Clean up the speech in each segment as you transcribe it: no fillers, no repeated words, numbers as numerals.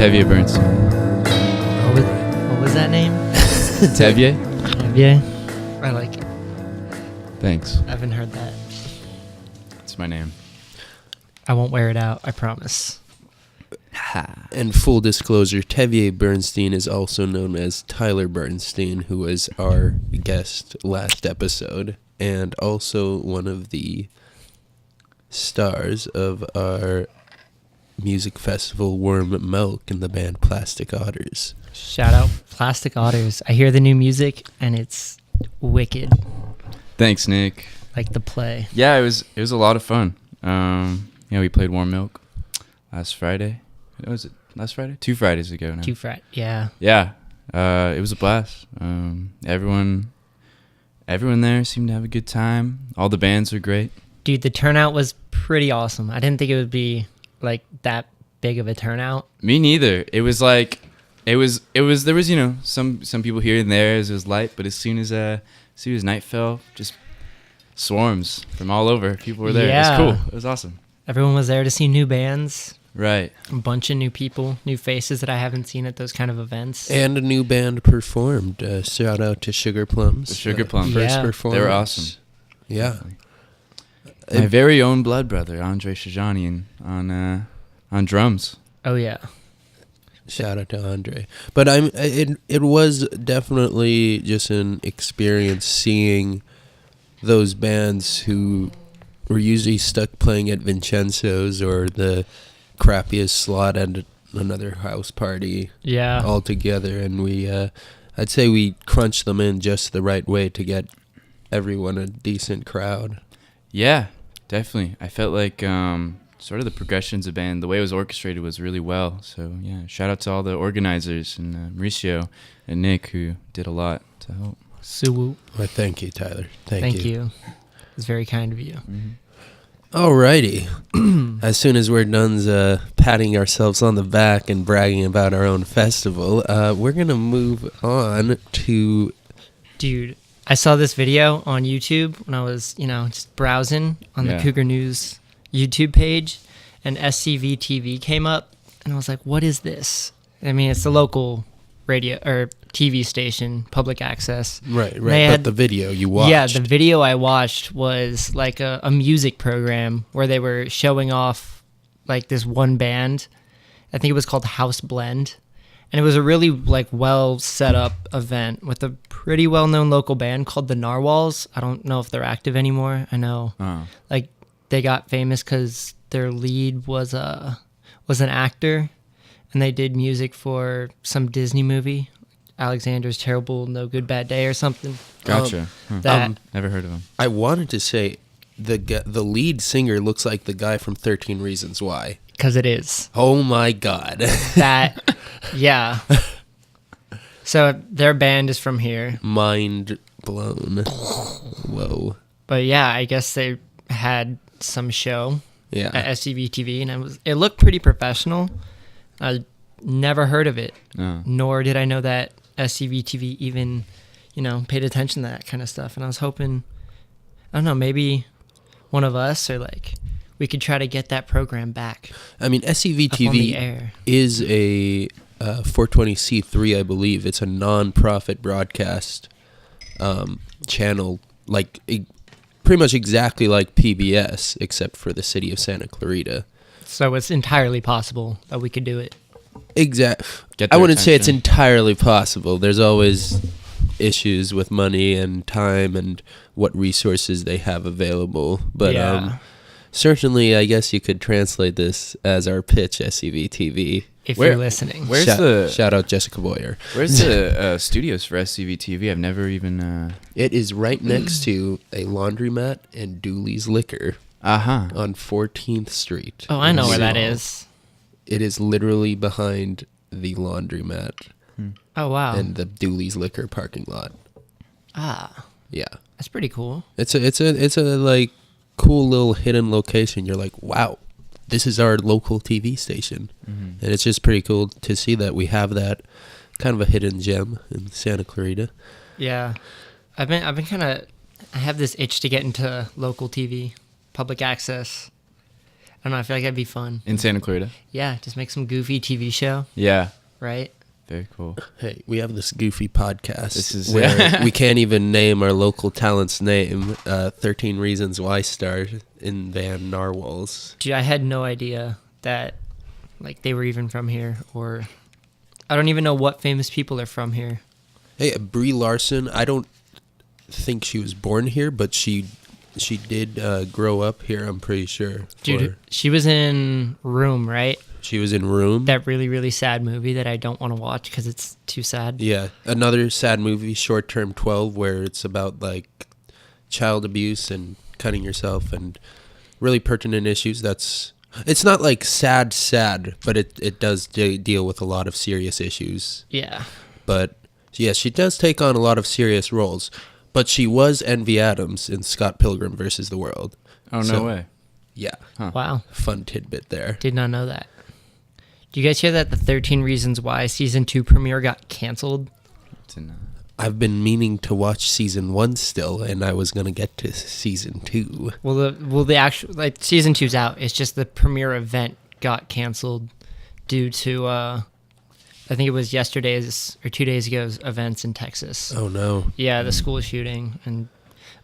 Tevye Bernstein. What was that name? Tevye? Tevye. I like it. Thanks. I haven't heard that. That's my name. I won't wear it out, I promise. And full disclosure, Tevye Bernstein is also known as Tyler Bernstein, who was our guest last episode, and also one of the stars of our music festival Warm Milk in the band Plastic Otters. Shout out Plastic Otters. I hear the new music and it's wicked. Thanks, Nick. Like the play. Yeah, it was a lot of fun. We played Warm Milk last Friday. What was it? Last Friday? 2 Fridays ago now. Yeah. Yeah. It was a blast. Everyone there seemed to have a good time. All the bands were great. Dude, the turnout was pretty awesome. I didn't think it would be like that big of a turnout. Me neither. It was like there was some people here and there as it was light, but as soon as night fell, just swarms from all over. People were there. Yeah. It was cool. It was awesome. Everyone was there to see new bands. Right. A bunch of new people, new faces that I haven't seen at those kind of events. And a new band performed. Shout out to Sugar Plums. The Sugar Plums. First Yeah. performance. They were awesome. Yeah. Definitely. My very own blood brother, Andre Shajanian, on drums. Oh, yeah. Shout out to Andre. But it was definitely just an experience seeing those bands who were usually stuck playing at Vincenzo's or the crappiest slot at another house party. Yeah. All together, and I'd say we crunched them in just the right way to get everyone a decent crowd. Yeah, definitely. I felt like sort of the progressions of band, the way it was orchestrated was really well. So yeah, shout out to all the organizers and Mauricio and Nick who did a lot to help. Suwoo. Well, thank you, Tyler. Thank you. It's very kind of you. Mm-hmm. Alrighty. As soon as we're done patting ourselves on the back and bragging about our own festival, we're going to move on to... Dude, I saw this video on YouTube when I was, just browsing on the Cougar News YouTube page, and SCV TV came up, and I was like, what is this? I mean, it's the local radio or TV station, public access. Right. But the video you watched. Yeah, the video I watched was like a music program where they were showing off like this one band. I think it was called House Blend. And it was a really like well set up event with a pretty well known local band called the Narwhals. I don't know if they're active anymore. I know like they got famous because their lead was an actor, and they did music for some Disney movie, Alexander's Terrible No Good Bad Day or something. Gotcha. Never heard of him. I wanted to say the lead singer looks like the guy from 13 Reasons Why. Because it is. Oh my God. That, yeah. So their band is from here. Mind blown. Whoa. But yeah, I guess they had some show Yeah. at SCV TV, and it looked pretty professional. I never heard of it, nor did I know that SCV TV even, paid attention to that kind of stuff. And I was hoping, I don't know, maybe one of us or like we could try to get that program back. I mean, SCV up on the TV air. is a 420c3, I believe. It's a non-profit broadcast channel, like pretty much exactly like PBS, except for the city of Santa Clarita. So it's entirely possible that we could do it. I wouldn't say it's entirely possible. There's always issues with money and time and what resources they have available. But certainly, I guess you could translate this as our pitch, SCV TV. If you're listening. Shout out Jessica Boyer. Where's the studios for SCV TV? I've never even... It is right next to a laundromat and Dooley's Liquor. On 14th Street. Oh, I know where that is. It is literally behind the laundromat. Oh, wow. And the Dooley's Liquor parking lot. Ah. Yeah. That's pretty cool. It's a like cool little hidden location. You're like, wow, this is our local TV station. Mm-hmm. And it's just pretty cool to see that we have that kind of a hidden gem in Santa Clarita. Yeah. I've been I have this itch to get into local TV. Public access. don't know. I feel like that'd be fun. In Santa Clarita. Yeah, just make some goofy TV show, Yeah. right? Very cool. Hey, we have this goofy podcast This is- where we can't even name our local talent's name. 13 Reasons Why star in band Narwhals. Dude, I had no idea that like they were even from here, or I don't even know what famous people are from here. Hey, Brie Larson, I don't think she was born here, but she did grow up here, I'm pretty sure. Dude, she was in Room, right? She was in Room. That really, really sad movie that I don't want to watch because it's too sad. Yeah, another sad movie, Short Term 12, where it's about like child abuse and cutting yourself and really pertinent issues. It's not like sad, but it does deal with a lot of serious issues. Yeah. But yeah, she does take on a lot of serious roles. But she was Envy Adams in Scott Pilgrim versus the World. Oh, no So, way. Yeah, Huh. Wow. fun tidbit there. Did not know that. Do you guys hear that the 13 Reasons Why season 2 premiere got canceled? I've been meaning to watch season 1 still, and I was gonna get to season 2. Well, the actual like season 2's out. It's just the premiere event got canceled due to I think it was yesterday's or 2 days ago's events in Texas. Oh no! Yeah, the school shooting, and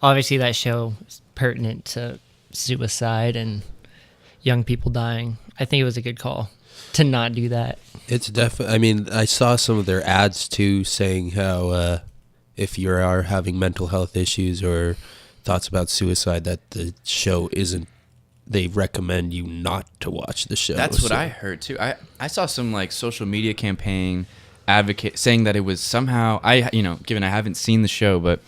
obviously that show is pertinent to suicide and young people dying. I think it was a good call to not do that. It's definitely. I mean, I saw some of their ads too, saying how if you are having mental health issues or thoughts about suicide, that the show isn't. They recommend you not to watch the show. That's what I heard too. I saw some like social media campaign advocate saying that it was somehow given I haven't seen the show, but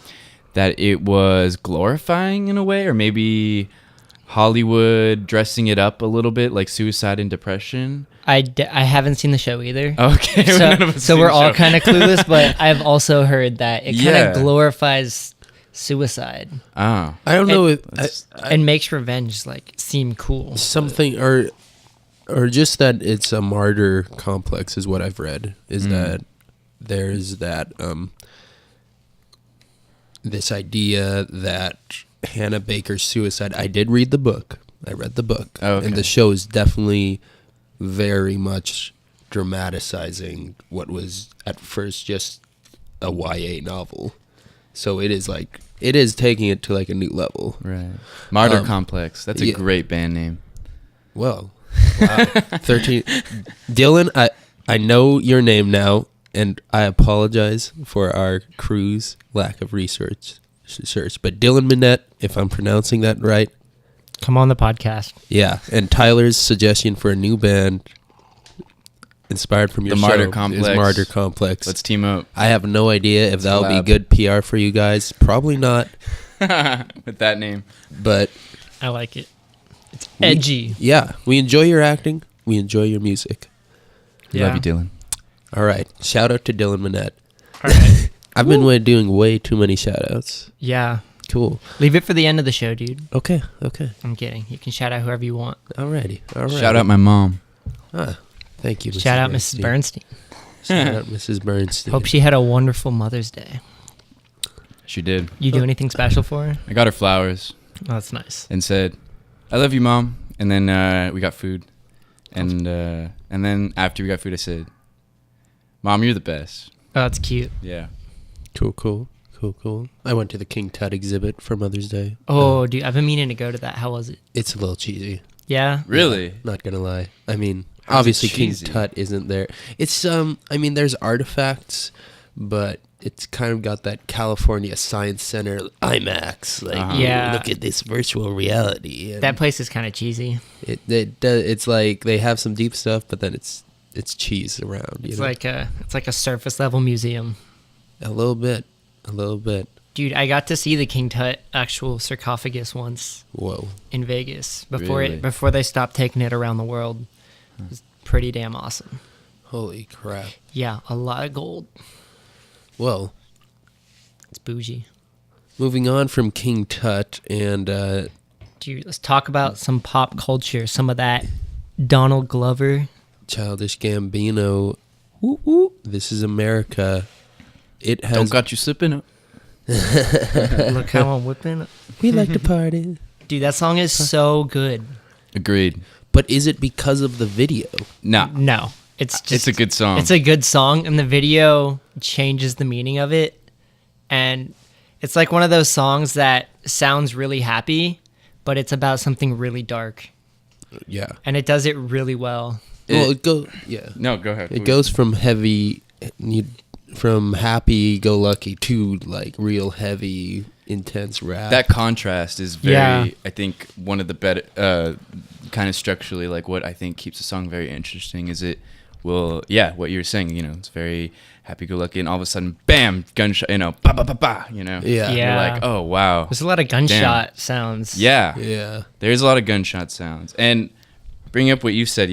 that it was glorifying in a way, or maybe Hollywood dressing it up a little bit, like suicide and depression. I haven't seen the show either. Okay, none of us so seen we're the all show. kind of clueless, but I've also heard that it kind Yeah. of glorifies suicide Oh, I don't know if and makes revenge like seem cool. something or just that it's a martyr complex is what I've read. Is that there's that this idea that Hannah Baker's suicide. I did read the book. I read the book, Oh, okay. and the show is definitely very much dramatizing what was at first just a YA novel. So it is taking it to like a new level. right. Martyr Complex. That's a yeah. great band name. Well, wow. 13. Dylan, I know your name now, and I apologize for our crew's lack of research. But Dylan Minette, if I'm pronouncing that right. Come on the podcast. Yeah, and Tyler's suggestion for a new band inspired from your The show Martyr is Complex. Martyr Complex. Let's team up I have no idea if that'll be collab. good PR for you guys. Probably not, with that name. but I like it. It's edgy. yeah, we enjoy your acting. We enjoy your music. Yeah. Love you, Dylan. All right, shout out to Dylan Minette. All right. I've been doing way too many shout outs. Yeah. Cool. Leave it for the end of the show, dude. Okay. I'm kidding. You can shout out whoever you want. Alrighty. Shout out my mom. Thank you, Mrs. Shout out Mrs. Bernstein. Shout out Mrs. Bernstein. Hope she had a wonderful Mother's Day. She did. You do anything special for her? I got her flowers Oh, that's nice. and said, "I love you, Mom." And then we got food, and then after we got food, I said, "Mom, you're the best." Oh, that's cute. Yeah. Cool. I went to the King Tut exhibit for Mother's Day. Oh, dude, I've been meaning to go to that. How was it? It's a little cheesy. Yeah? Really? Not gonna lie. I mean, How's it obviously King cheesy? Tut isn't there. It's I mean, there's artifacts, but it's kind of got that California Science Center IMAX. Like, Uh-huh. Yeah. look at this virtual reality. And That place is kind of cheesy. it's like they have some deep stuff, but then it's cheese around. You It's know? like a surface level museum. a little bit. Dude, I got to see the King Tut actual sarcophagus once Whoa. in Vegas Really? before they stopped taking it around the world. It was pretty damn awesome. Holy crap. Yeah, a lot of gold. Well, It's bougie. moving on from King Tut and Dude, let's talk about some pop culture. Some of that Donald Glover. Childish Gambino. This is America. It has. Don't got you slipping up. Look how I'm whipping. We like to party. Dude, that song is so good. Agreed. But is it because of the video? No, No, it's just it's a good song. It's a good song, and the video changes the meaning of it, and it's like one of those songs that sounds really happy, but it's about something really dark, Yeah. and it does it really well. Well, it goes. Yeah. No, go ahead. It goes from from happy-go-lucky to like real heavy, intense rap. That contrast is very, Yeah. I think, one of the better, kind of structurally, like what I think keeps a song very interesting is it will, what you're saying, it's very happy-go-lucky, and all of a sudden, bam, gunshot, ba ba ba ba, Yeah. Yeah. You're like, oh wow, There's a lot of gunshot sounds. yeah, Yeah. there's a lot of gunshot sounds, and bringing up what you said,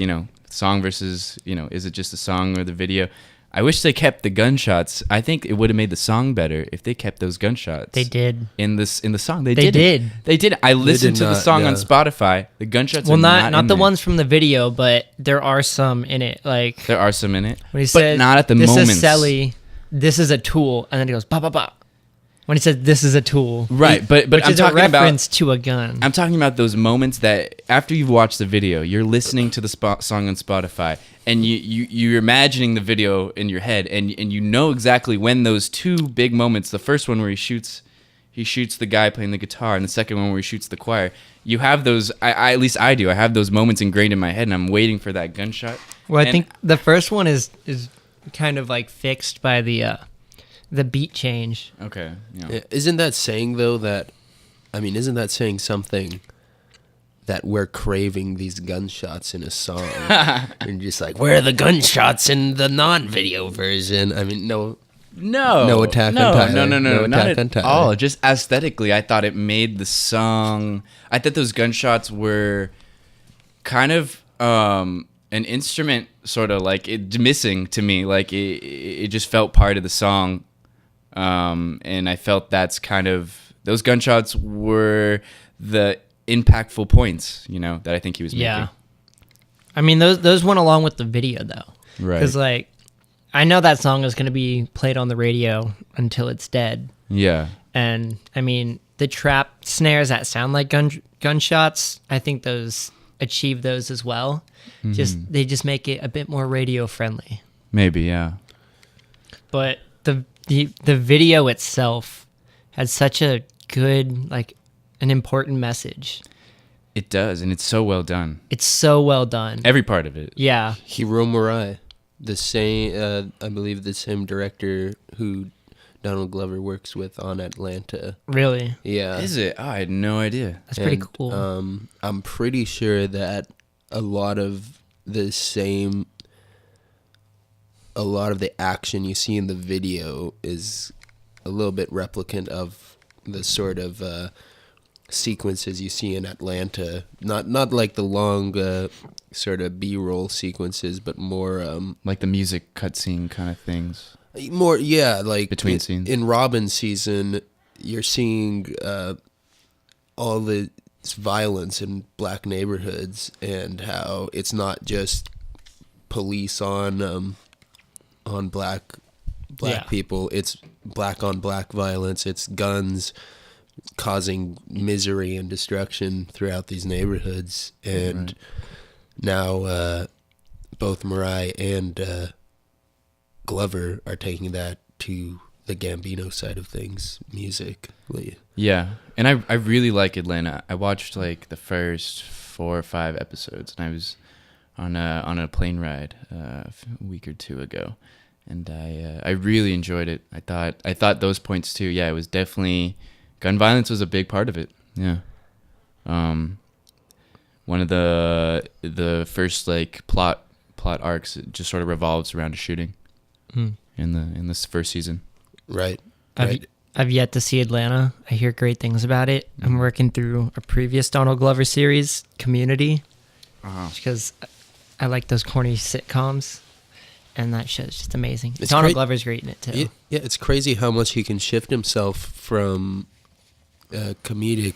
song versus, is it just the song or the video? I wish they kept the gunshots. I think it would have made the song better if they kept those gunshots. They did. in the song. They They did. They did. I listened did to the not, song on yeah. Spotify. The gunshots. Well, are not in the there. ones from the video, but there are some in it. Like There are some in it, when he but said, not at the this moments. is Selly, this is a tool, and then he goes, ba ba ba. When he said, this is a tool. Right, but Which I'm is a talking about. reference to a gun. I'm talking about those moments that after you've watched the video, you're listening to the song on Spotify, and you're imagining the video in your head, and you know exactly when those two big moments. The first one where he shoots the guy playing the guitar, and the second one where he shoots the choir. You have those. I at least I do. I have those moments ingrained in my head, and I'm waiting for that gunshot. Well, I And- think the first one is kind of like fixed by the beat change. Okay. Yeah. Isn't that saying though that? I mean, isn't that saying something? That we're craving these gunshots in a song, and just like, where are the gunshots in the non-video version? I mean, no. No Attack no, on Tyler. No, No not Attack on at Tyler. all. Just aesthetically, I thought it made the song. I thought those gunshots were kind of an instrument, sort of like it missing to me. Like it just felt part of the song, and I felt that's kind of those gunshots were the impactful points, that I think he was making. Yeah. I mean, those went along with the video, though. Right. Because, like, I know that song is going to be played on the radio until it's dead. Yeah. And, I mean, the trap snares that sound like gunshots, I think those achieve those as well. Mm-hmm. They just make it a bit more radio friendly. Maybe, yeah. But the video itself had such a good, like, an important message. It does, and it's so well done. It's so well done. Every part of it. Yeah. Hiro Murai, the same, I believe, the same director who Donald Glover works with on Atlanta. Really. Yeah, Is it? Oh, I had no idea. That's pretty And, cool. I'm pretty sure that a lot of the action you see in the video is a little bit replicant of the sort of sequences you see in Atlanta. Not like the long sort of B-roll sequences, but more Like the music cutscene kind of things. more like Between scenes. In Robin's season, you're seeing all the violence in black neighborhoods and how it's not just police on black Yeah. people. It's black on black violence. It's guns causing misery and destruction throughout these neighborhoods. And now both Murai and Glover are taking that to the Gambino side of things musically. Yeah, and I really like Atlanta. I watched like the first 4 or 5 episodes, and I was on a plane ride a week or 2 ago, and I really enjoyed it. I thought those points too. Yeah, it was definitely gun violence was a big part of it. Yeah, one of the first like plot arcs just sort of revolves around a shooting in this first season. Right. I've yet to see Atlanta. I hear great things about it. I'm working through a previous Donald Glover series, Community, because I like those corny sitcoms, and that show's just amazing. It's Donald great. Glover's great in it too. Yeah, it's crazy how much he can shift himself from comedic,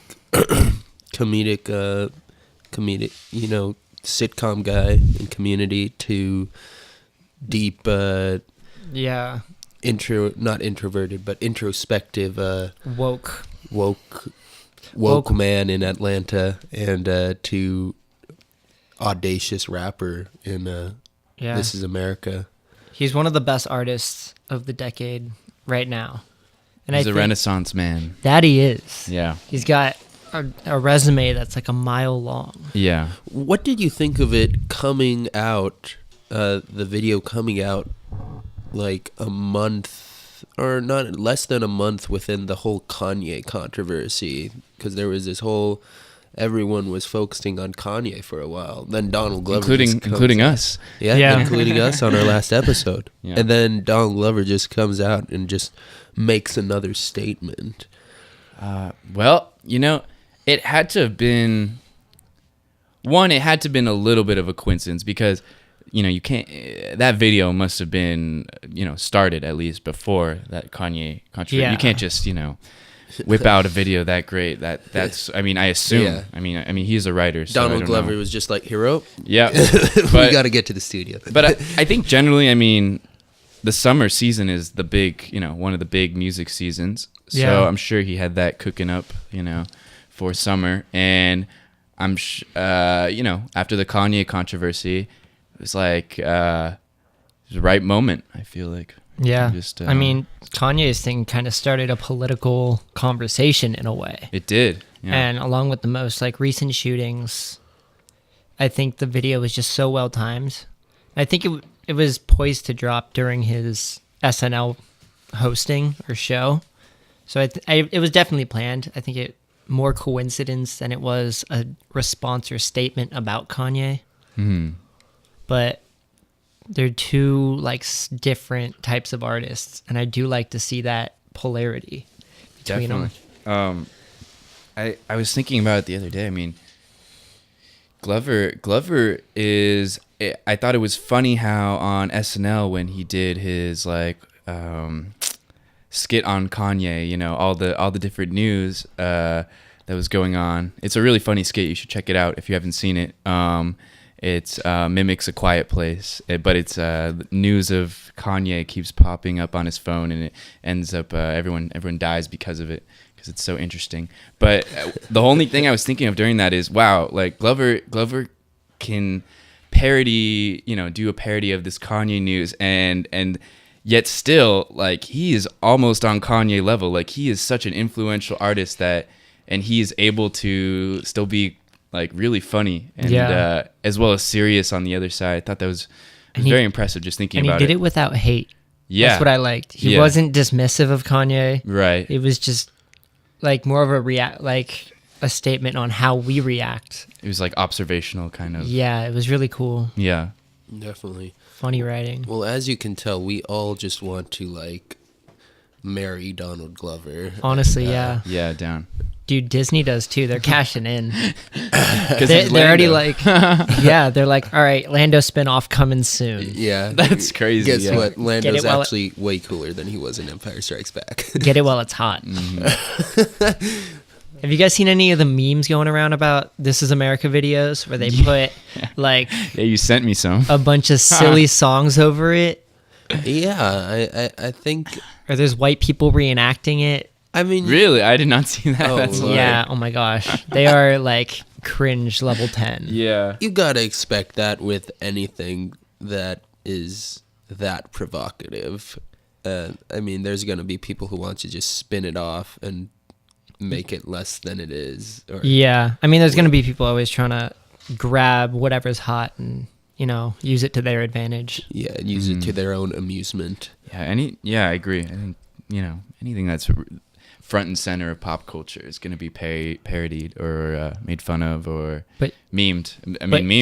sitcom guy in Community to deep, Yeah, not introverted, but introspective, woke. woke man in Atlanta, and to audacious rapper in Yeah. This Is America. He's one of the best artists of the decade right now. And He's I a think Renaissance man. that he is. Yeah. He's got a resume that's like a mile long. Yeah. What did you think of it coming out, the video coming out like a month or not less than a month within the whole Kanye controversy? Because there was this whole, everyone was focusing on Kanye for a while. Then Donald Glover Including us. Yeah. including us on our last episode. Yeah. And then Donald Glover just comes out and just makes another statement. Well, it had to have been a little bit of a coincidence because, you can't, that video must have been, started at least before that Kanye controversy. Yeah. You can't just, whip out a video that great. That's, I assume. Yeah. I mean, he's a writer. So I Donald don't Glover know. was just like, hero, Yeah. we But- got to get to the studio. But I think generally, the summer season is the big, one of the big music seasons. So Yeah. I'm sure he had that cooking up, for summer. And I'm, after the Kanye controversy, it was like, it was the right moment, I feel like. Yeah. Just, Kanye's thing kind of started a political conversation in a way. It did. Yeah. And along with the most like recent shootings, I think the video was just so well timed. I think it was poised to drop during his SNL hosting or show. So it was definitely planned. I think it more coincidence than it was a response or statement about Kanye. Hmm. But they're two like different types of artists, and I do like to see that polarity between them. I was thinking about it the other day. Glover is. I thought it was funny how on SNL when he did his like skit on Kanye, all the different news that was going on. It's a really funny skit. You should check it out if you haven't seen it. It's mimics A Quiet Place, but it's news of Kanye keeps popping up on his phone, and it ends up everyone dies because of it, because it's so interesting. But the only thing I was thinking of during that is, wow, like Glover can parody, do a parody of this Kanye news, and yet still, like, he is almost on Kanye level. Like, he is such an influential artist and he is able to still be like really funny and as well as serious on the other side. I thought that was very impressive just thinking about it. And he did it without hate. Yeah. That's what I liked. He wasn't dismissive of Kanye. Right. It was just like more of a statement on how we react. It was like observational kind of. Yeah, it was really cool. Yeah. Definitely. Funny writing. Well, as you can tell, we all just want to like marry Donald Glover. Honestly, yeah. Yeah, down. Dude, Disney does too. They're cashing in. Because They're already like, yeah, they're like, all right, Lando spinoff coming soon. Yeah. That's crazy. Guess yeah. what? Lando's while actually way cooler than he was in Empire Strikes Back. Get it while it's hot. Have you guys seen any of the memes going around about This Is America videos where they put like Yeah, you sent me some. a bunch of silly songs over it? Yeah, I think. Or there's white people reenacting it? I mean, Really? I did not see that. Oh, That's Lord. Yeah, oh my gosh. They are like cringe level 10. Yeah. you gotta expect that with anything that is that provocative. I mean, there's gonna be people who want to just spin it off and make it less than it is. Or, Yeah. I mean, there's going to be people always trying to grab whatever's hot and, use it to their advantage. Yeah, use it to their own amusement. Yeah, I agree. I think, anything that's front and center of pop culture is going to be parodied or made fun of or memed.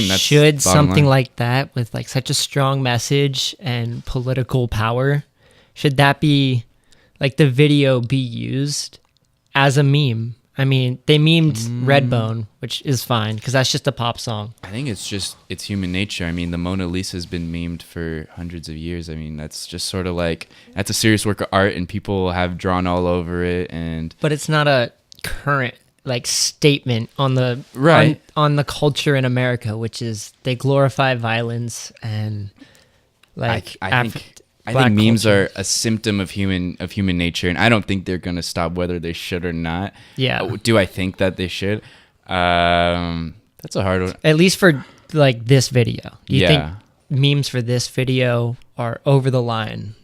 That's should bottom something line. like that with like such a strong message and political power, should that be like the video be used as a meme? I mean, they memed Redbone, which is fine because that's just a pop song. I think it's human nature. I mean, the Mona Lisa's been memed for hundreds of years. I mean, that's just sort of like, that's a serious work of art and people have drawn all over it. But it's not a current like statement on the Right. on the culture in America, which is they glorify violence and like I think memes are a symptom of human nature, and I don't think they're gonna stop whether they should or not. Yeah. Do I think that they should? That's a hard one. at least for like this video. Do you Yeah. think memes for this video are over the line?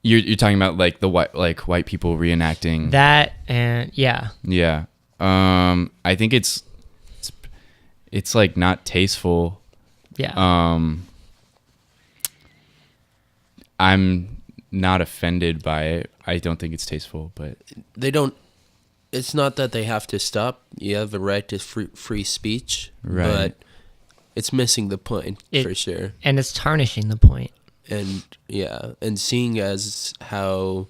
You're talking about like the white people reenacting That and yeah. Yeah. I think it's like not tasteful. Yeah. I'm not offended by it. I don't think it's tasteful, but They don't. It's not that they have to stop. You have a right to free speech, Right. but it's missing the point for sure. And it's tarnishing the point. And yeah, and seeing as how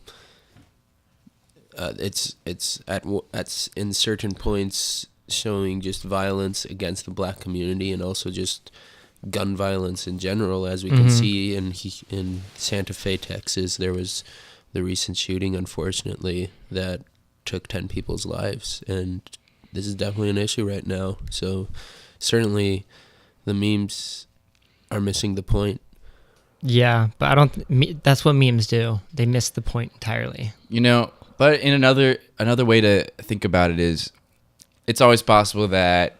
it's at in certain points showing just violence against the black community and also just gun violence in general, as we can see in Santa Fe, Texas. There was the recent shooting, unfortunately, that took 10 people's lives, and this is definitely an issue right now. So certainly the memes are missing the point. Yeah, but I don't. That's what memes do. They miss the point entirely. But in another way to think about it is, it's always possible that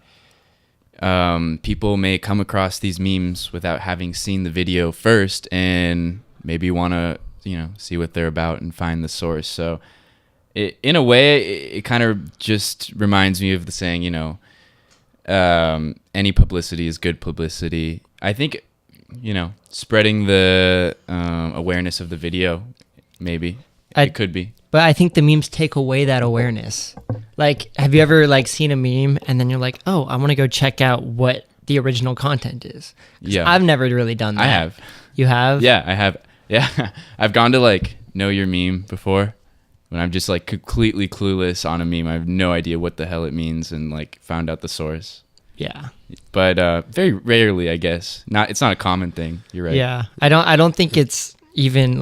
people may come across these memes without having seen the video first, and maybe want to see what they're about and find the source. So, in a way, it kind of just reminds me of the saying, any publicity is good publicity. I think, spreading the awareness of the video, maybe it could be. But I think the memes take away that awareness. Like, have you ever seen a meme and then you're like, oh, I want to go check out what the original content is? Yeah, I've never really done that. I have. You have? Yeah, I have. Yeah, I've gone to know your meme before, when I'm just completely clueless on a meme. I have no idea what the hell it means, and found out the source. Yeah. But very rarely, I guess. It's not a common thing. You're right. Yeah. I don't think it's even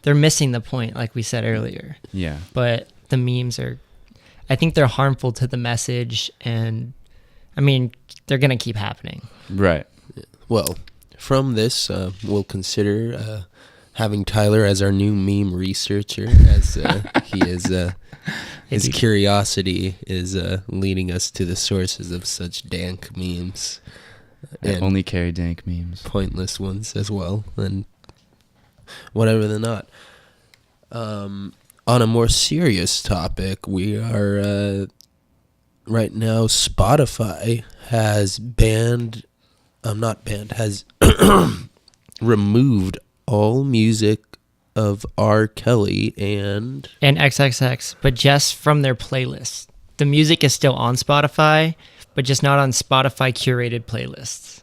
they're missing the point, like we said earlier. Yeah. But the memes I think they're harmful to the message, and I mean, they're going to keep happening. Right. Well, from this, we'll consider having Tyler as our new meme researcher, as he is. His curiosity is leading us to the sources of such dank memes. I only carry dank memes. Pointless ones as well, and whatever they're not. On a more serious topic, we are right now. Spotify has has removed all music of R. Kelly and XXX, but just from their playlist. The music is still on Spotify, but just not on Spotify curated playlists.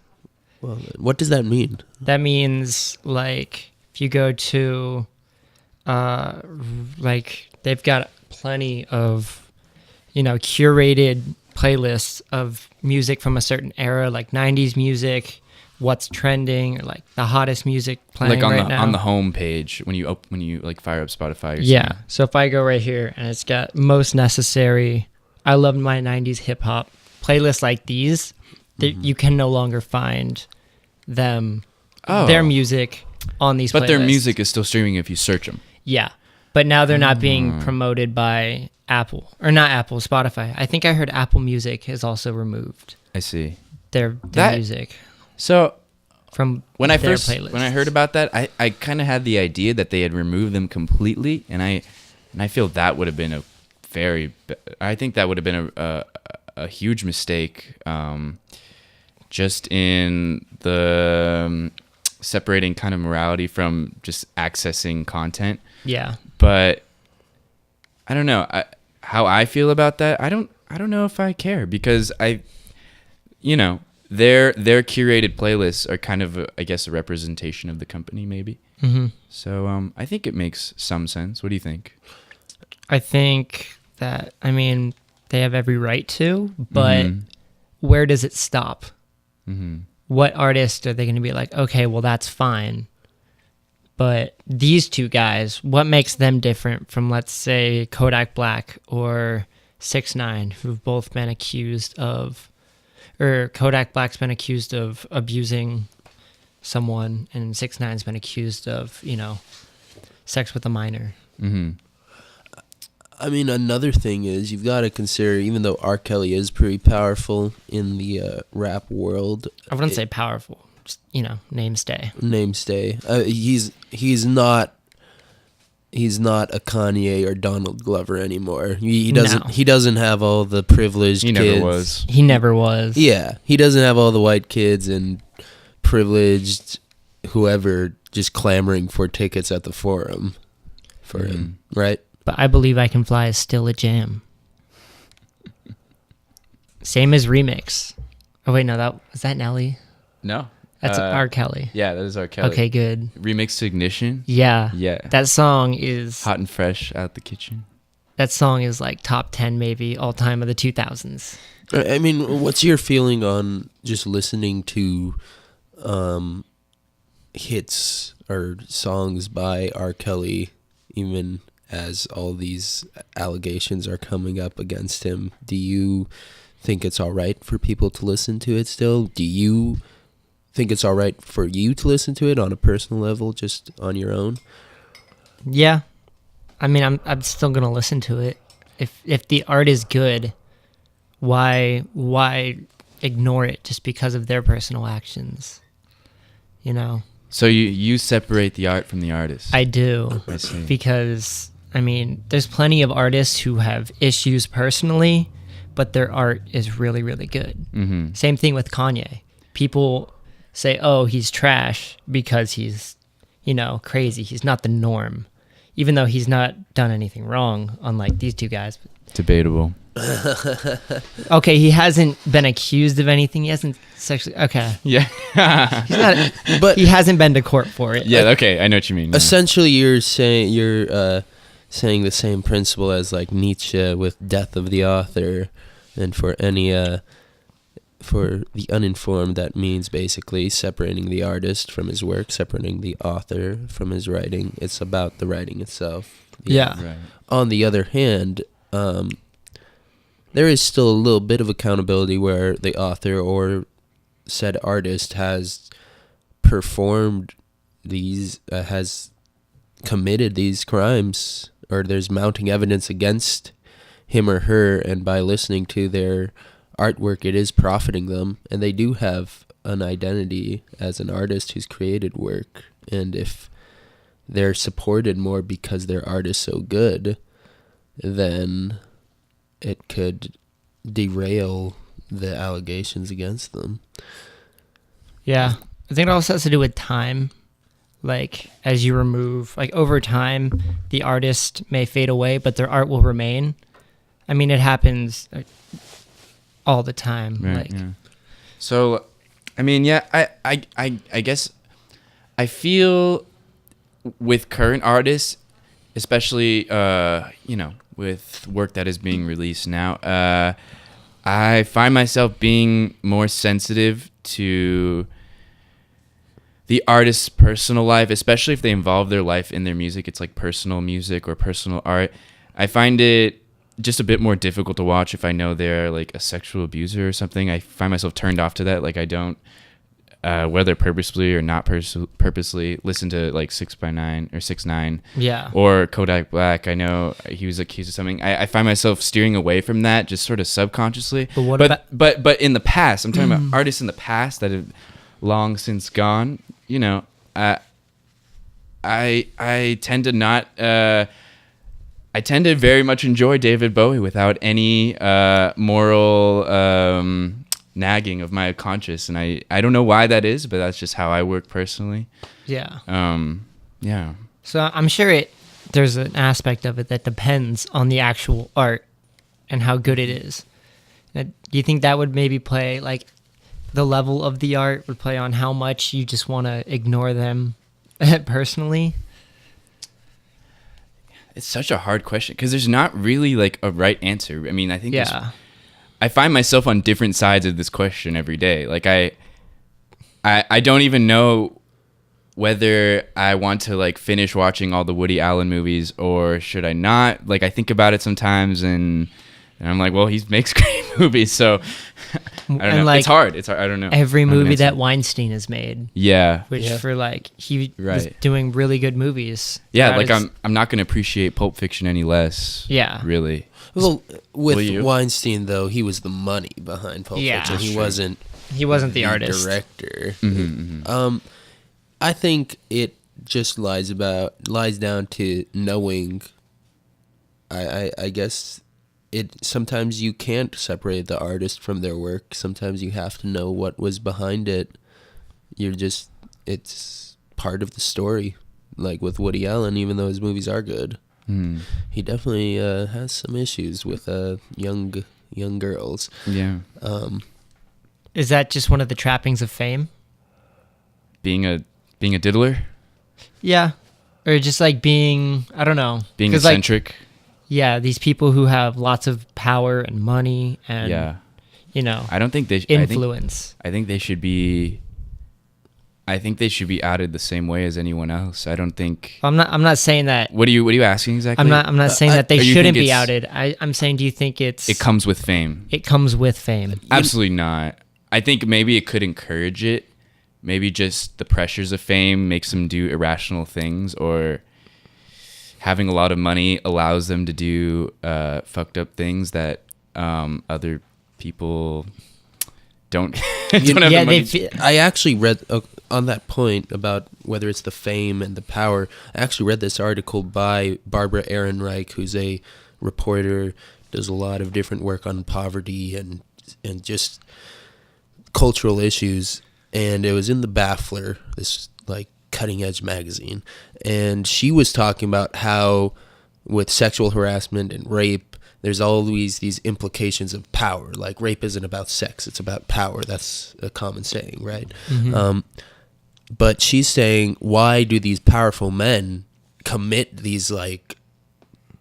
Well, what does that mean? That means if you go to they've got plenty of curated playlists of music from a certain era, like 90s music, what's trending, or the hottest music playing right now. On the home page when you fire up Spotify. Yeah. So if I go right here and it's got most necessary, I love my 90s hip hop playlists like these, you can no longer find their music on these playlists. But their music is still streaming if you search them. Yeah. But now they're not being promoted by Apple, or not Apple, Spotify. I think I heard Apple Music has also removed I see. their music So from when I playlist. heard about that, I kind of had the idea that they had removed them completely, and I feel that would have been I think that would have been a huge mistake, just in the separating kind of morality from just accessing content. Yeah. But I don't know how I feel about that. I don't know if I care, because their curated playlists are kind of I guess a representation of the company, maybe. Mm-hmm. So I think it makes some sense. What do you think? I think that, they have every right to, but where does it stop? Mm-hmm. What artist are they going to be like, okay, well, that's fine. But these two guys, what makes them different from, let's say, Kodak Black or 6ix9ine, who've both been accused of, or Kodak Black's been accused of abusing someone, and 6ix9ine's been accused of, sex with a minor. Mm-hmm. I mean, another thing is you've got to consider, even though R. Kelly is pretty powerful in the rap world. I wouldn't say powerful. Just, namestay. He's not a Kanye or Donald Glover anymore. He doesn't have all the privileged kids. He never was. Yeah, he doesn't have all the white kids and privileged whoever just clamoring for tickets at the Forum for him, right? But I Believe I Can Fly is still a jam. Same as Remix. Oh wait, no, was that Nelly? No. That's R. Kelly. Yeah, that is R. Kelly. Okay, good. Remix to Ignition. Yeah. Yeah. That song is... Hot and fresh out the kitchen. That song is like top 10 maybe all time of the 2000s. I mean, what's your feeling on just listening to hits or songs by R. Kelly, even as all these allegations are coming up against him? Do you think it's all right for people to listen to it still? Do you think it's all right for you to listen to it on a personal level, just on your own? Yeah. I mean, I'm still going to listen to it. If the art is good, why ignore it just because of their personal actions? So you separate the art from the artist. I do. I see. Because I mean, there's plenty of artists who have issues personally, but their art is really, really good. Mm-hmm. Same thing with Kanye. People say, oh, he's trash because he's, crazy. He's not the norm. Even though he's not done anything wrong, unlike these two guys. Debatable. Okay, he hasn't been accused of anything. He hasn't sexually... Okay. Yeah. He's not... But he hasn't been to court for it. Yeah, okay, I know what you mean. Yeah. Essentially, you're saying the same principle as like Nietzsche with Death of the Author, and for the uninformed, that means basically separating the artist from his work, separating the author from his writing. It's about the writing itself. Yeah. Right. On the other hand, there is still a little bit of accountability where the author or said artist has performed these, has committed these crimes, or there's mounting evidence against him or her, and by listening to their artwork, it is profiting them, and they do have an identity as an artist who's created work. And if they're supported more because their art is so good, then it could derail the allegations against them. Yeah. I think it also has to do with time. Like, as you remove, like, over time, the artist may fade away, but their art will remain. I mean, it happens all the time. Right, like, yeah. So, I mean, yeah, I guess I feel with current artists, especially, with work that is being released now, I find myself being more sensitive to the artist's personal life, especially if they involve their life in their music. It's like personal music or personal art. I find it just a bit more difficult to watch if I know they're like a sexual abuser or something. I find myself turned off to that. Like, I don't, whether purposely or not purposely, listen to like 6ix9ine or 6ix9ine, yeah, or Kodak Black. I know he was accused of something. I find myself steering away from that, just sort of subconsciously. But in the past, I'm talking about artists in the past that have long since gone. I tend to not. I tend to very much enjoy David Bowie without any moral nagging of my conscience, and I don't know why that is, but that's just how I work personally. Yeah. Yeah. So I'm sure there's an aspect of it that depends on the actual art and how good it is. Do you think that would maybe play, like, the level of the art would play on how much you just want to ignore them personally? It's such a hard question because there's not really like a right answer. I mean, I think I find myself on different sides of this question every day. Like I don't even know whether I want to like finish watching all the Woody Allen movies or should I not. Like, I think about it sometimes and I'm like, well, he makes great movies, so I don't And, know. like, It's hard. It's hard. I don't know. Every I don't have an movie that answer. Weinstein has made, Yeah. which Yeah. for like he was Right. doing really good movies. Yeah, throughout like his- I'm not gonna appreciate Pulp Fiction any less. Yeah. Really. Well, with Will you? Weinstein though, he was the money behind Pulp Yeah. Fiction. That's He true. wasn't He wasn't the artist. director. Mm-hmm. I think it just lies down to knowing. I guess it sometimes you can't separate the artist from their work. Sometimes you have to know what was behind it. It's part of the story. Like with Woody Allen, even though his movies are good, he definitely has some issues with young girls. Yeah. Is that just one of the trappings of fame? Being a diddler, Yeah. Or just like being, I don't know. being 'Cause, like, eccentric. yeah, these people who have lots of power and money and, Yeah. you know, I don't think they influence. I think they should be outed the same way as anyone else. I don't think. I'm not saying that. What are you asking exactly? I'm not saying that they or you shouldn't think be it's- outed. I'm saying, do you think It comes with fame. it comes with fame? Absolutely not. I think maybe it could encourage it. Maybe just the pressures of fame makes them do irrational things, or having a lot of money allows them to do fucked up things that other people don't don't have Yeah, the money. they. I actually read on that point about whether it's the fame and the power. I actually read this article by Barbara Ehrenreich, who's a reporter, does a lot of different work on poverty and just cultural issues. And it was in the Baffler, this like cutting edge magazine, and she was talking about how with sexual harassment and rape, there's always these implications of power. Like rape isn't about sex, it's about power. That's a common saying, right? But she's saying, why do these powerful men commit these like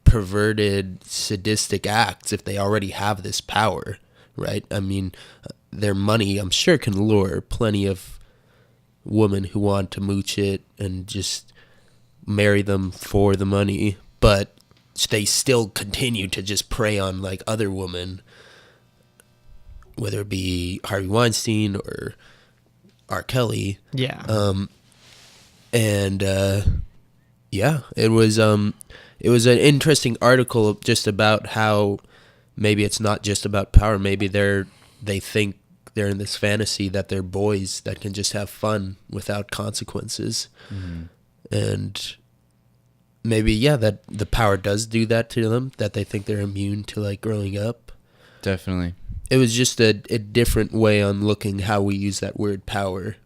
perverted, sadistic acts if they already have this power, right? I mean, their money, I'm sure, can lure plenty of women who want to mooch it and just marry them for the money, but they still continue to just prey on like other women, whether it be Harvey Weinstein or R. Kelly. Yeah. Yeah, it was an interesting article just about how maybe it's not just about power. Maybe they think they're in this fantasy that they're boys that can just have fun without consequences. And maybe, yeah, that the power does do that to them, that they think they're immune to like growing up. Definitely. It was just a different way on looking how we use that word power.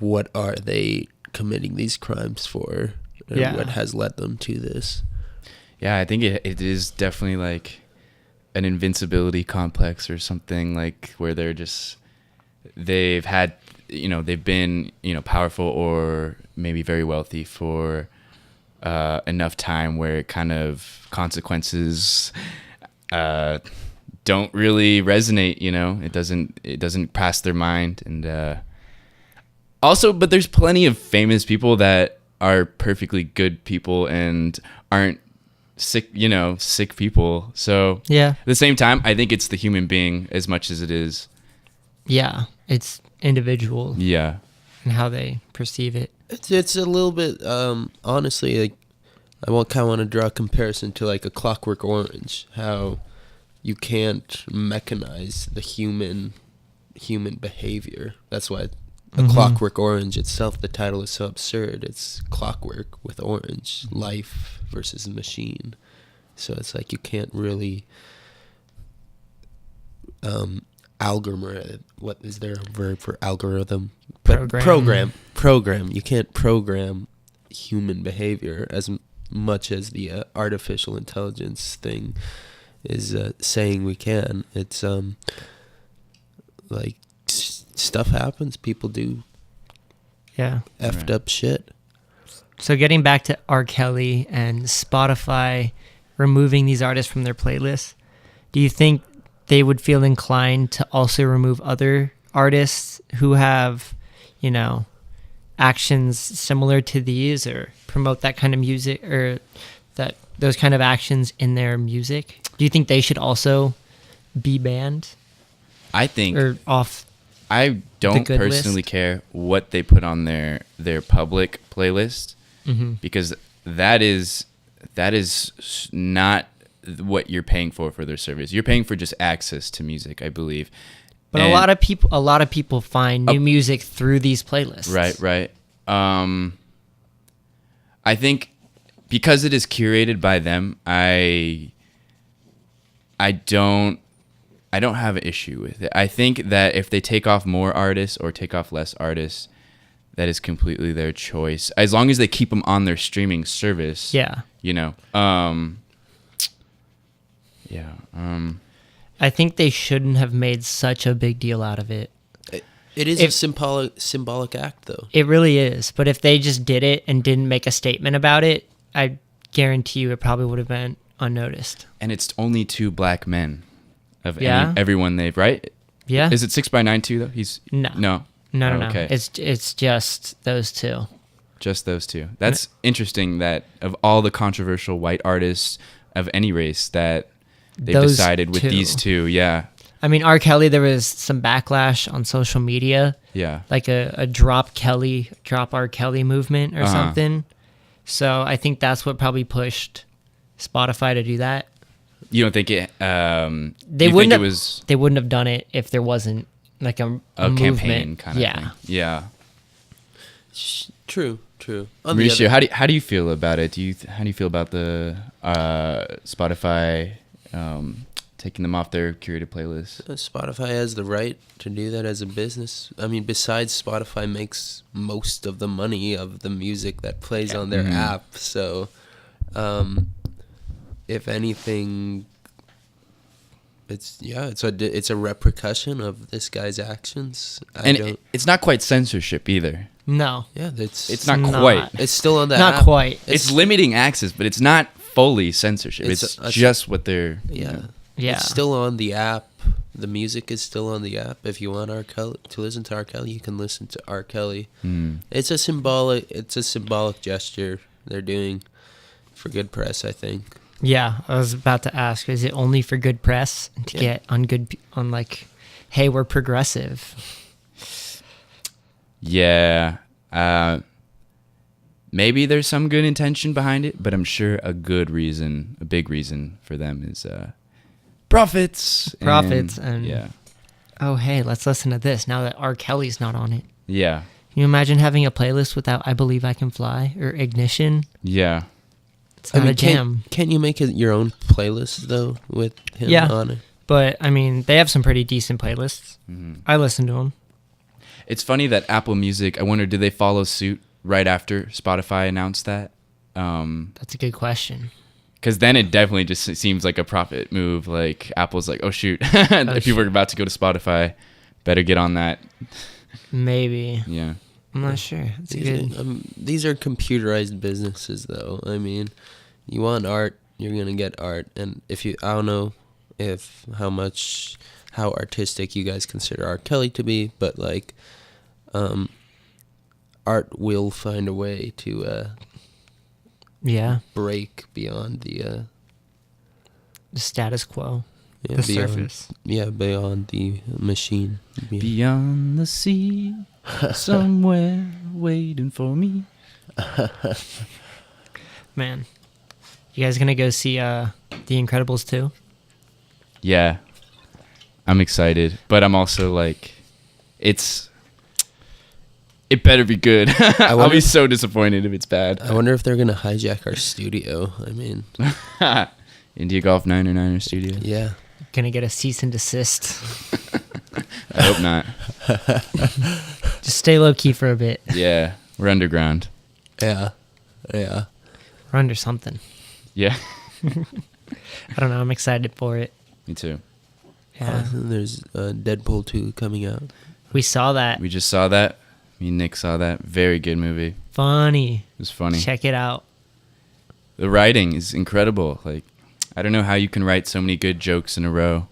What are they committing these crimes for? And Yeah. what has led them to this? Yeah, I think it is definitely like an invincibility complex or something, like where they've been, powerful or maybe very wealthy for enough time where it kind of consequences don't really resonate, it doesn't pass their mind. And also, but there's plenty of famous people that are perfectly good people and aren't sick people. So Yeah. at the same time, I think it's the human being as much as it is. Yeah. It's individual Yeah. and how they perceive it. It's a little bit, honestly, like I kind of want to draw a comparison to like a Clockwork Orange, how you can't mechanize the human behavior. That's why a Clockwork Orange itself, the title is so absurd. It's clockwork with orange, life versus a machine. So it's like you can't really algorithm. What is there a verb for algorithm? But program. You can't program human behavior as much as the artificial intelligence thing is saying we can. It's like stuff happens. People do Yeah. effed up shit. So getting back to R. Kelly and Spotify removing these artists from their playlists, do you think they would feel inclined to also remove other artists who have, actions similar to these or promote that kind of music or those kind of actions in their music? Do you think they should also be banned? I think or off. I don't good personally list? care what they put on their public playlist because that is not what you're paying for their service. You're paying for just access to music, I believe. But And- a lot of people find new music through these playlists. Right. I think because it is curated by them, I don't have an issue with it. I think that if they take off more artists or take off less artists, that is completely their choice. As long as they keep them on their streaming service. Yeah. You know. I think they shouldn't have made such a big deal out of it. It is a symbolic act, though. It really is. But if they just did it and didn't make a statement about it, I guarantee you it probably would have been unnoticed. And it's only 2 black men of Yeah? everyone they've, right? Yeah. Is it 6ix9ine too though? He's No. No. No. Okay. It's just those two. Just those 2. That's interesting that of all the controversial white artists of any race that they've Those decided with 2. these 2. Yeah. I mean, R. Kelly, there was some backlash on social media, Yeah. like a drop R. Kelly movement or something. So I think that's what probably pushed Spotify to do that. You don't think it They you wouldn't think have, it was they wouldn't have done it if there wasn't like a campaign movement. kind of Yeah. thing? Yeah. True. On the Mauricio, other- how do you feel about it? How do you feel about the Spotify taking them off their curated playlist? Spotify has the right to do that as a business. I mean, besides Spotify makes most of the money of the music that plays on their app. So, if anything, it's a repercussion of this guy's actions. It's not quite censorship either. No. Yeah, It's not Not. quite. it's still on the Not app. quite. It's limiting access, but it's not fully censorship. It's It's a- just what they're Yeah. Yeah. It's still on the app. The music is still on the app. If you want to listen to R. Kelly, you can listen to R. Kelly. It's a symbolic gesture they're doing for good press, I think. Yeah, I was about to ask, is it only for good press to get on like, hey, we're progressive? Yeah. Maybe there's some good intention behind it, but I'm sure a big reason for them is profits. And yeah. oh, hey, let's listen to this now that R. Kelly's not on it. Yeah. Can you imagine having a playlist without I Believe I Can Fly or Ignition? Yeah. It's not a jam. Can't you make it your own playlist, though, with him on it? But, I mean, they have some pretty decent playlists. I listen to them. It's funny that Apple Music, I wonder, did they follow suit right after Spotify announced that? That's a good question. Because then it definitely just seems like a profit move. Like, Apple's like, oh, shoot. If people are about to go to Spotify, better get on that. Maybe. Yeah. I'm not sure. It's These are computerized businesses, though. I mean, you want art, you're going to get art. And I don't know how artistic you guys consider R. Kelly to be, but like, art will find a way to break beyond the status quo. yeah, The beyond, surface. Yeah, beyond the machine. Beyond the sea, somewhere waiting for me. Man, you guys gonna go see The Incredibles 2? Yeah. I'm excited, but I'm also like, it better be good. I'll be so disappointed if it's bad. I wonder if they're going to hijack our studio. I mean, India Golf 909er studio. yeah. Gonna get a cease and desist. I hope not. Just stay low key for a bit. Yeah, we're underground. Yeah. We're under something. Yeah. I don't know. I'm excited for it. Me too. Yeah. There's Deadpool 2 coming out. We saw that. We just saw that. Me and Nick saw that. Very good movie. It Funny. was funny. Check it out. The writing is incredible. Like, I don't know how you can write so many good jokes in a row.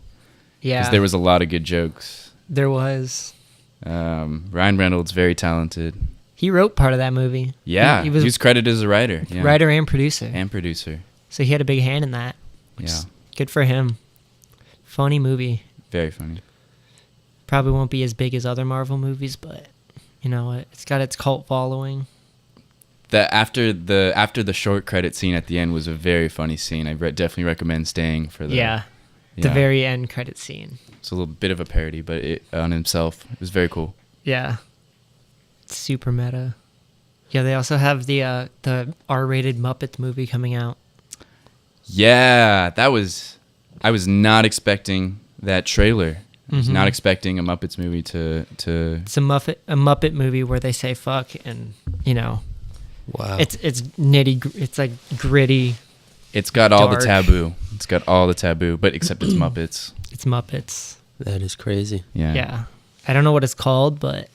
Yeah. Because there was a lot of good jokes. There was. Ryan Reynolds, very talented. He wrote part of that movie. Yeah, He he was, was credited as a writer. Yeah. writer and producer. And producer. So he had a big hand in that. Yeah, Good for him. Funny movie. very funny. Probably won't be as big as other Marvel movies, but you know, it's got its cult following. After the short credit scene at the end was a very funny scene. I definitely recommend staying for that. The very end credit scene. It's a little bit of a parody, but it on himself, it was very cool. Yeah. It's super meta. Yeah, they also have the R-rated Muppets movie coming out. Yeah, I was not expecting that trailer. I was not expecting a Muppets movie to It's a Muppet movie where they say fuck, and you know, Wow. it's it's like gritty. It's got all the Dark. taboo. It's got all the taboo, but except it's Muppets. It's Muppets. That is crazy. Yeah. I don't know what it's called, but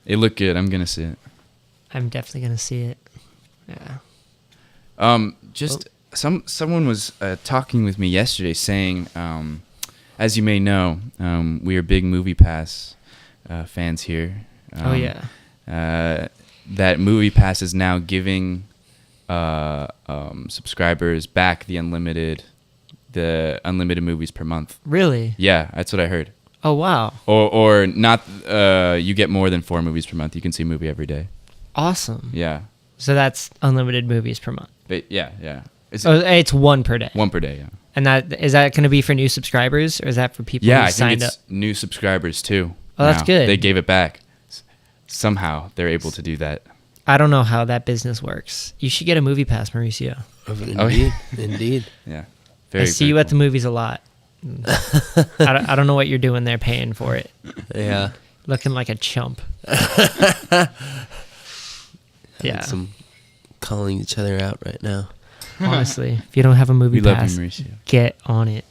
It looked good. I'm gonna see it. I'm definitely gonna see it. Yeah. Someone was talking with me yesterday, saying, as you may know, we are big Movie Pass fans here. Oh yeah. That Movie Pass is now giving subscribers back the unlimited movies per month. Really? Yeah, that's what I heard. Oh wow. Or not. You get more than 4 movies per month. You can see a movie every day. Awesome. Yeah. So that's unlimited movies per month. But yeah. It's one per day. 1 per day. Yeah. And is that going to be for new subscribers, or is that for people Yeah, who I signed think up? it's new subscribers too. Oh, that's now. good. They gave it back. Somehow they're able to do that. I don't know how that business works. You should get a movie pass, Mauricio. Indeed. Indeed. Yeah. I see you at the movies a lot. I don't know what you're doing there paying for it. Yeah. Looking like a chump. Yeah. Some calling each other out right now. Honestly, if you don't have a movie We love pass, you, Mauricio. get on it.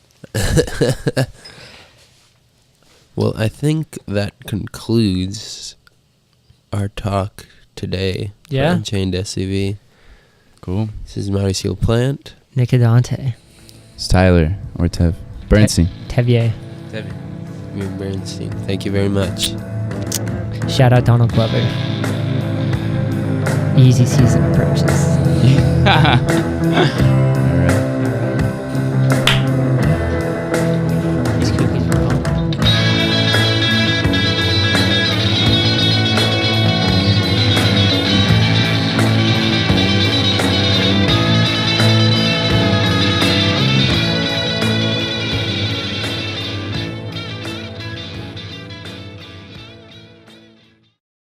Well, I think that concludes our talk today. for Yeah. Unchained SCV. Cool. This is Mauricio Plant. Nick Adante. It's Tyler or Tev Bernstein. Tevier. Amir Bernstein. Thank you very much. Shout out Donald Glover. Easy season approaches.